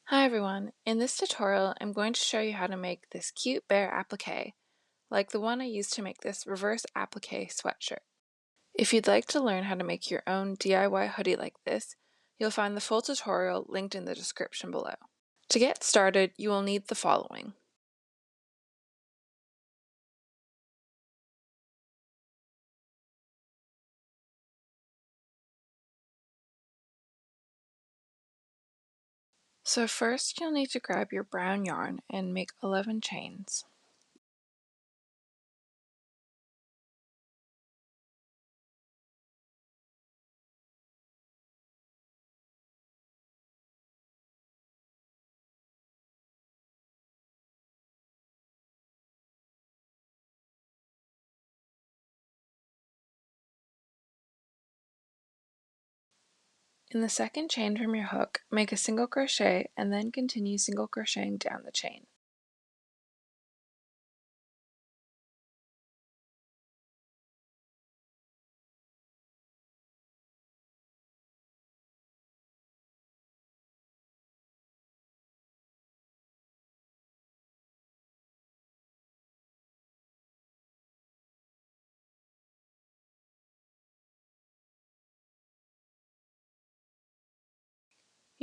Hi everyone, in this tutorial I'm going to show you how to make this cute bear applique, like the one I used to make this reverse applique sweatshirt. If you'd like to learn how to make your own DIY hoodie like this, you'll find the full tutorial linked in the description below. To get started, you will need the following. So first you'll need to grab your brown yarn and make 11 chains. In the second chain from your hook, make a single crochet and then continue single crocheting down the chain.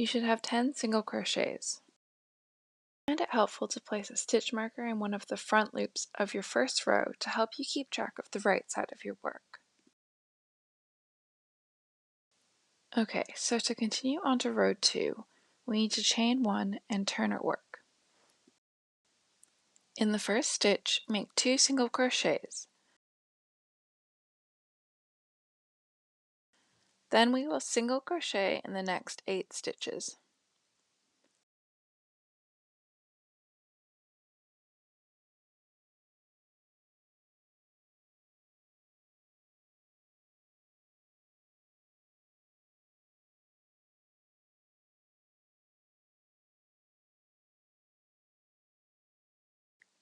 You should have 10 single crochets. I find it helpful to place a stitch marker in one of the front loops of your first row to help you keep track of the right side of your work. Okay, so to continue on to row 2, we need to chain 1 and turn our work. In the first stitch, make 2 single crochets. Then we will single crochet in the next 8 stitches.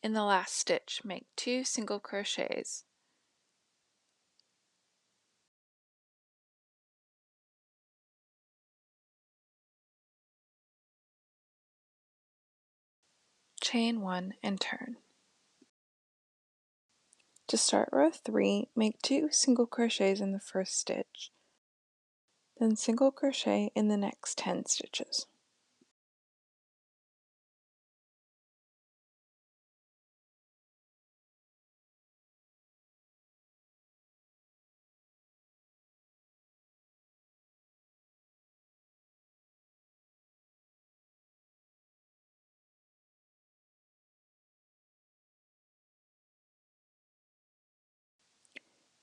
In the last stitch, make 2 single crochets. Chain 1 and turn. To start row 3, make 2 single crochets in the first stitch, then single crochet in the next 10 stitches.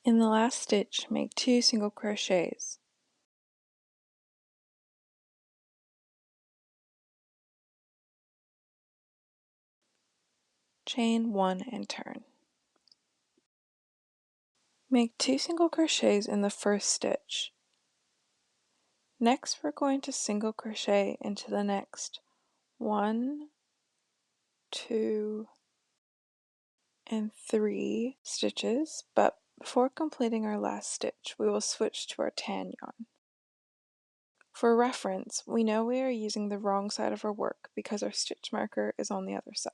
In the last stitch, make 2 single crochets. Chain 1 and turn. Make 2 single crochets in the first stitch. Next, we're going to single crochet into the next 1, 2, and 3 stitches, but before completing our last stitch, we will switch to our tan yarn. For reference, we know we are using the wrong side of our work because our stitch marker is on the other side.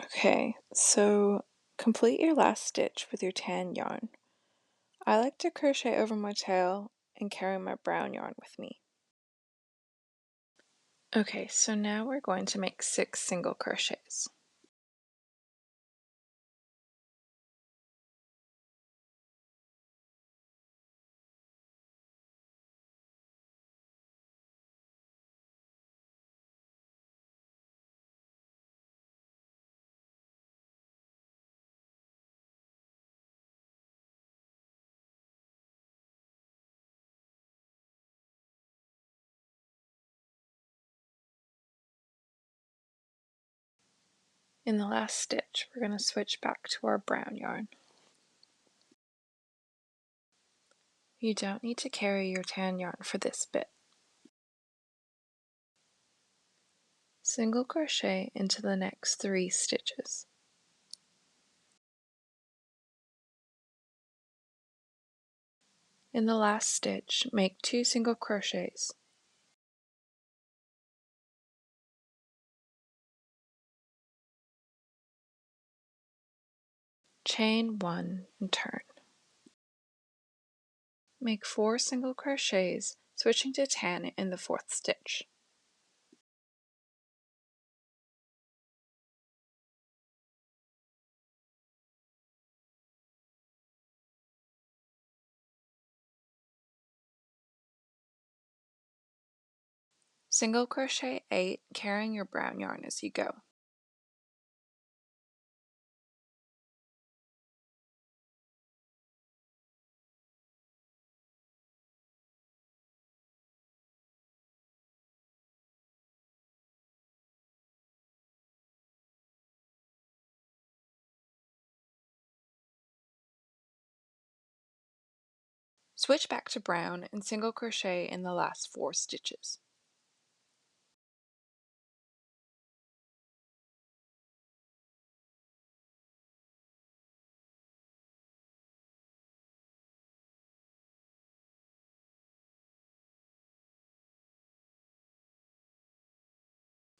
Okay, so complete your last stitch with your tan yarn. I like to crochet over my tail and carry my brown yarn with me. Okay, so now we're going to make 6 single crochets. In the last stitch, we're going to switch back to our brown yarn. You don't need to carry your tan yarn for this bit. Single crochet into the next 3 stitches. In the last stitch, make 2 single crochets. Chain 1 and turn. Make 4 single crochets, switching to 10 in the 4th stitch. Single crochet 8, carrying your brown yarn as you go. Switch back to brown and single crochet in the last 4 stitches.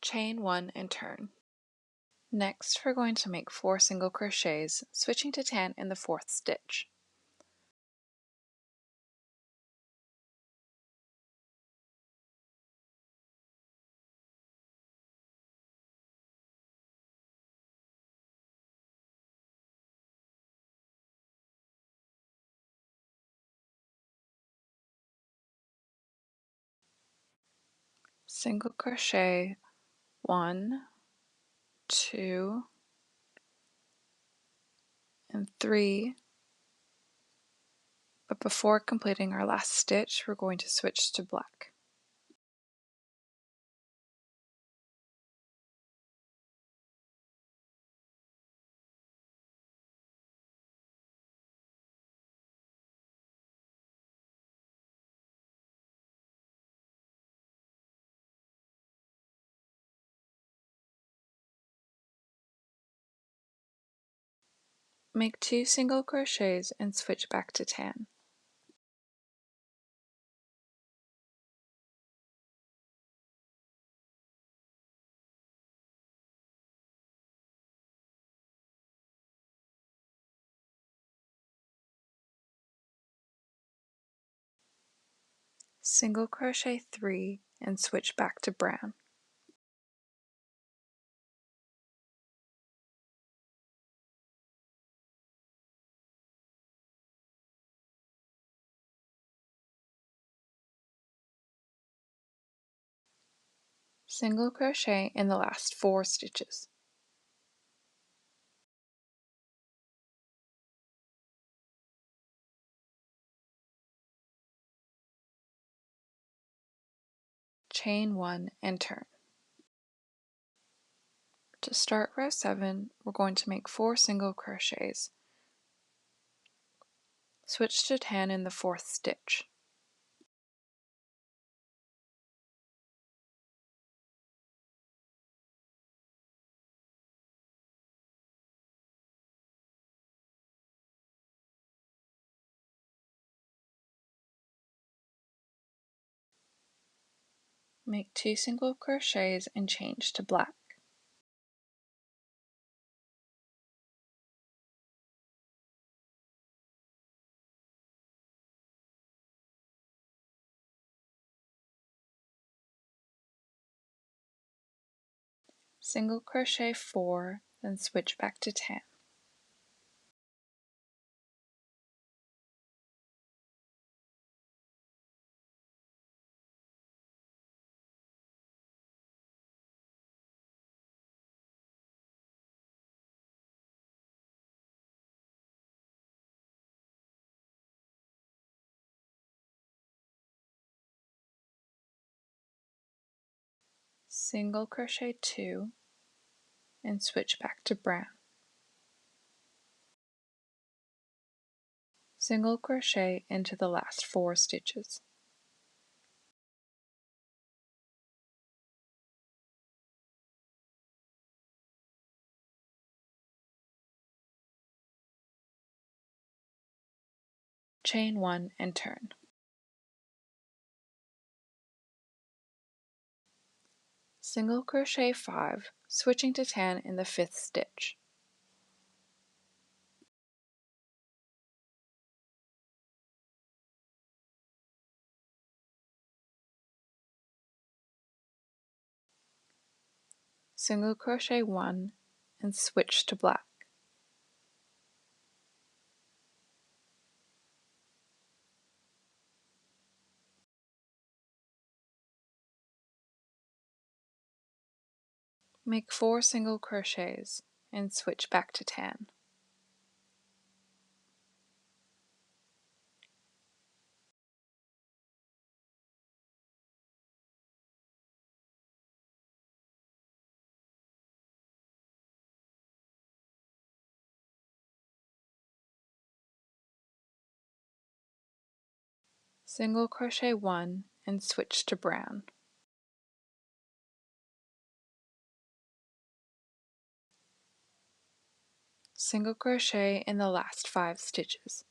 Chain 1 and turn. Next, we're going to make 4 single crochets, switching to 10 in the 4th stitch. Single crochet 1, 2, and 3, but before completing our last stitch, we're going to switch to black. Make 2 single crochets and switch back to 10. Single crochet 3 and switch back to brown. Single crochet in the last 4 stitches. Chain 1 and turn. To start row 7, we're going to make 4 single crochets. Switch to 10 in the 4th stitch. Make 2 single crochets and change to black. Single crochet 4, then switch back to 10. Single crochet 2 and switch back to brown. Single crochet into the last 4 stitches. chain 1 and turn. Single crochet 5, switching to tan in the 5th stitch. Single crochet 1 and switch to black. Make 4 single crochets and switch back to tan. Single crochet 1 and switch to brown. Single crochet in the last 5 stitches.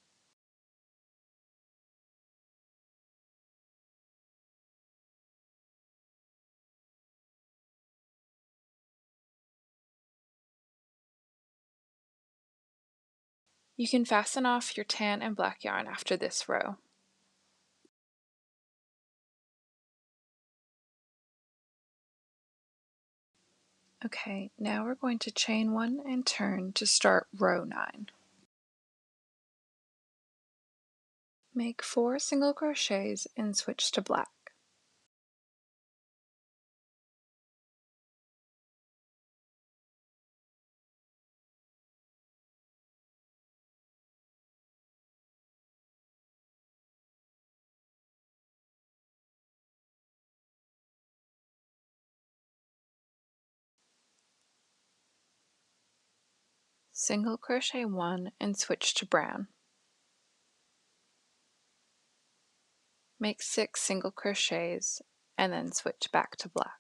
You can fasten off your tan and black yarn after this row. Okay, now we're going to chain 1 and turn to start row 9. Make 4 single crochets and switch to black. Single crochet 1 and switch to brown. Make 6 single crochets and then switch back to black.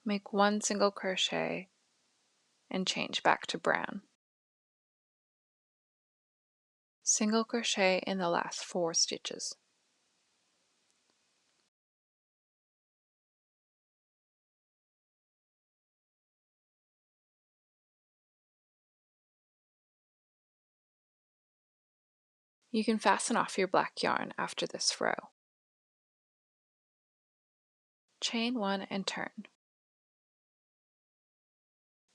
Make 1 single crochet and change back to brown. Single crochet in the last 4 stitches. You can fasten off your black yarn after this row. Chain 1 and turn.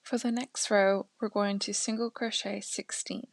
For the next row, we're going to single crochet 16.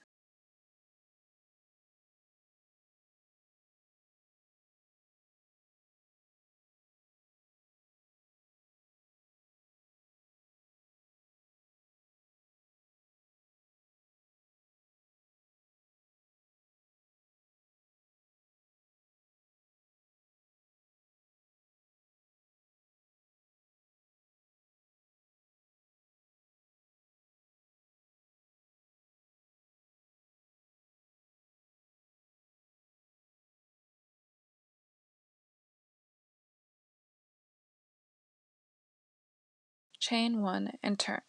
Chain 1 and turn.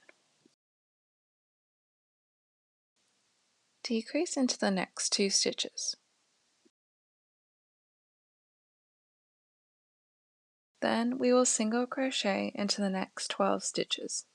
Decrease into the next 2 stitches. Then we will single crochet into the next 12 stitches.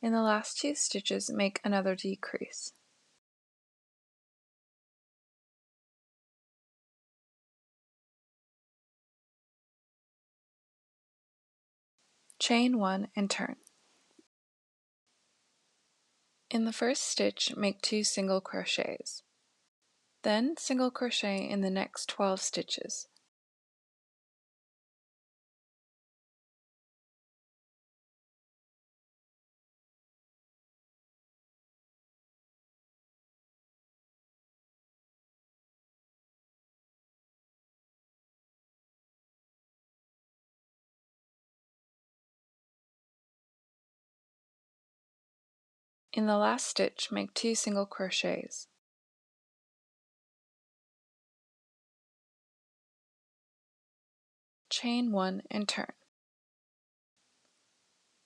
In the last 2 stitches, make another decrease. Chain 1 and turn. In the first stitch, make 2 single crochets. Then single crochet in the next 12 stitches. In the last stitch, make 2 single crochets. Chain 1 and turn.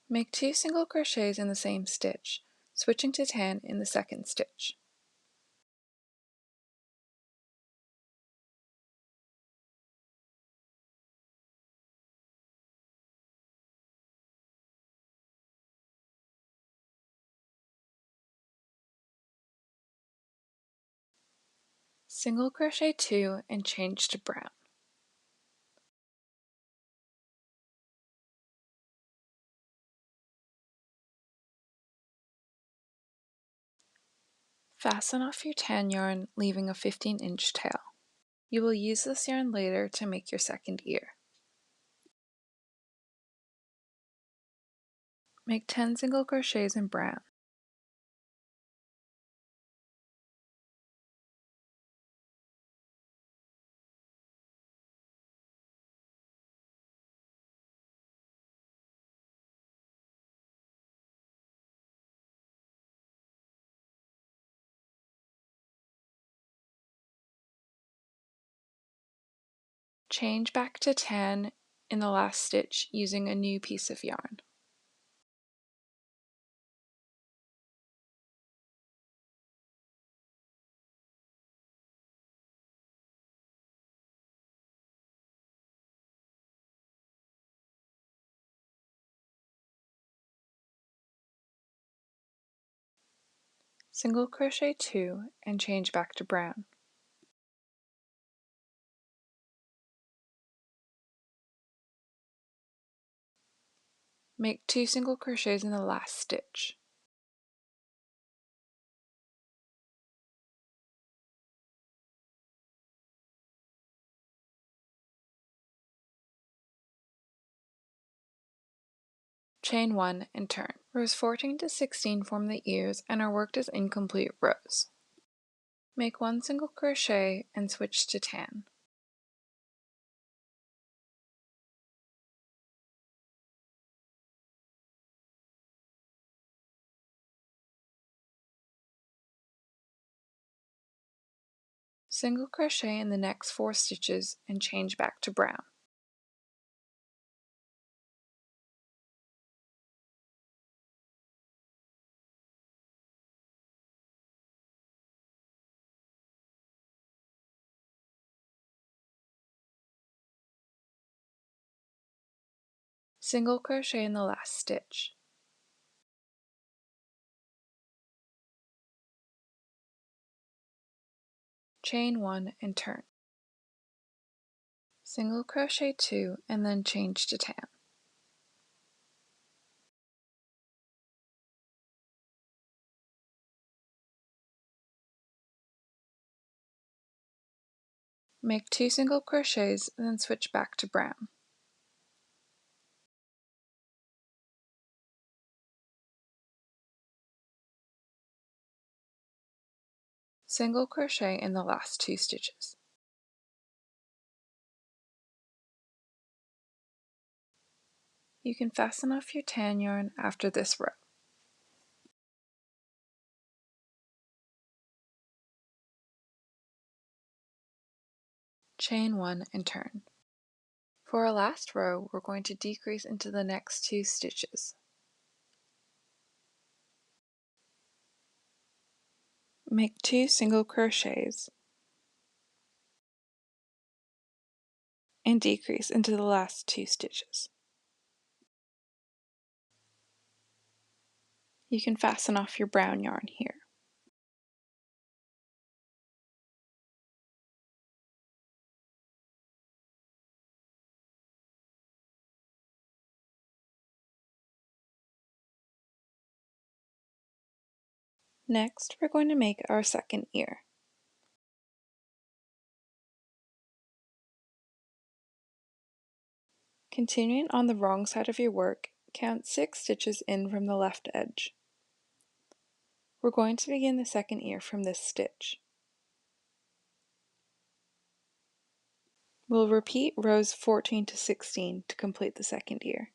Make 2 single crochets in the same stitch, switching to tan in the second stitch. Single crochet 2 and change to brown. Fasten off your tan yarn, leaving a 15-inch tail. You will use this yarn later to make your second ear. Make 10 single crochets in brown. Change back to tan in the last stitch using a new piece of yarn. Single crochet 2 and change back to brown. Make 2 single crochets in the last stitch. Chain 1 and turn. Rows 14 to 16 form the ears and are worked as incomplete rows. Make 1 single crochet and switch to tan. Single crochet in the next 4 stitches and change back to brown. Single crochet in the last stitch. Chain 1 and turn. Single crochet 2 and then change to tan. Make 2 single crochets and then switch back to brown. Single crochet in the last 2 stitches. You can fasten off your tan yarn after this row. Chain 1 and turn. For our last row, we're going to decrease into the next 2 stitches. Make 2 single crochets and decrease into the last 2 stitches. You can fasten off your brown yarn here. Next, we're going to make our second ear. Continuing on the wrong side of your work, count 6 stitches in from the left edge. We're going to begin the second ear from this stitch. We'll repeat rows 14 to 16 to complete the second ear.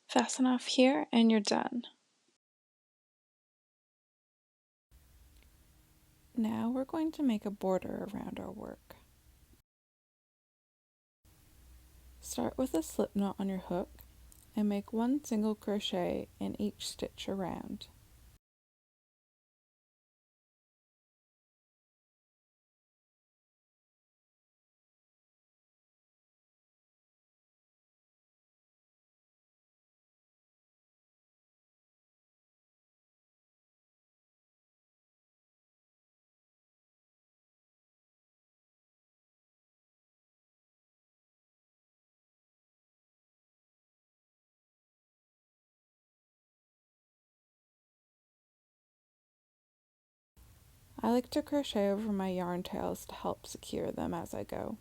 Fasten off here and you're done. Now we're going to make a border around our work. Start with a slip knot on your hook and make one single crochet in each stitch around. I like to crochet over my yarn tails to help secure them as I go.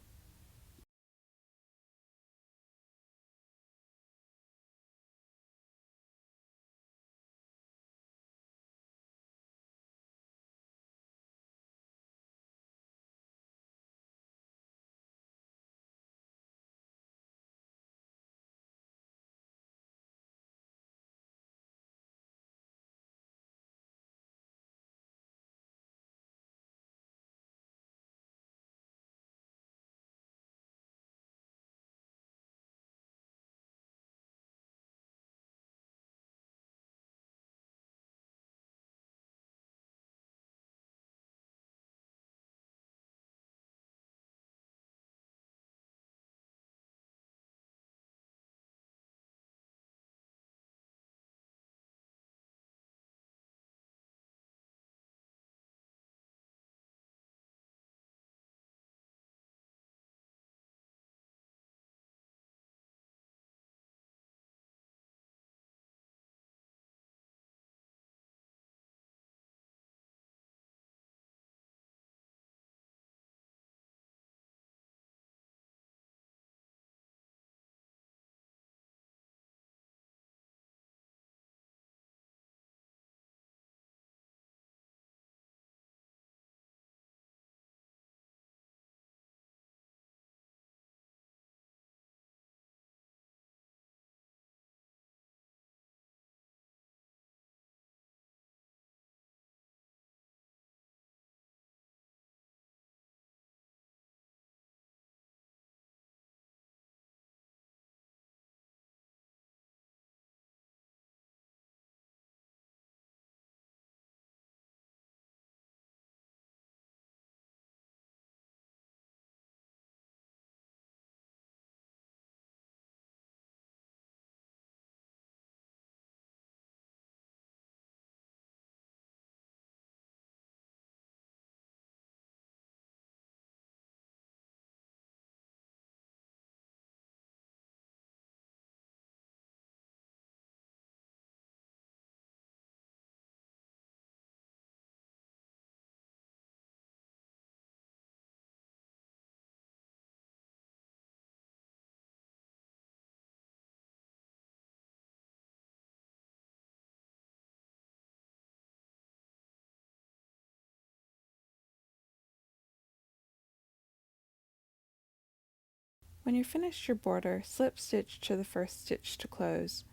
When you're finished your border, slip stitch to the first stitch to close.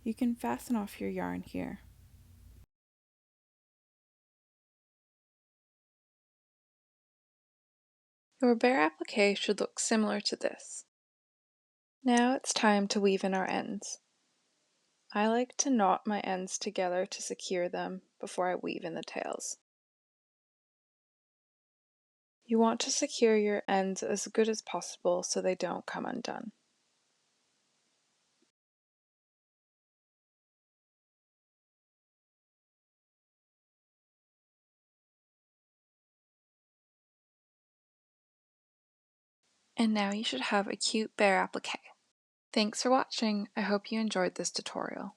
You can fasten off your yarn here. Your bare applique should look similar to this. Now it's time to weave in our ends. I like to knot my ends together to secure them before I weave in the tails. You want to secure your ends as good as possible so they don't come undone. And now you should have a cute bare applique. Thanks for watching. I hope you enjoyed this tutorial.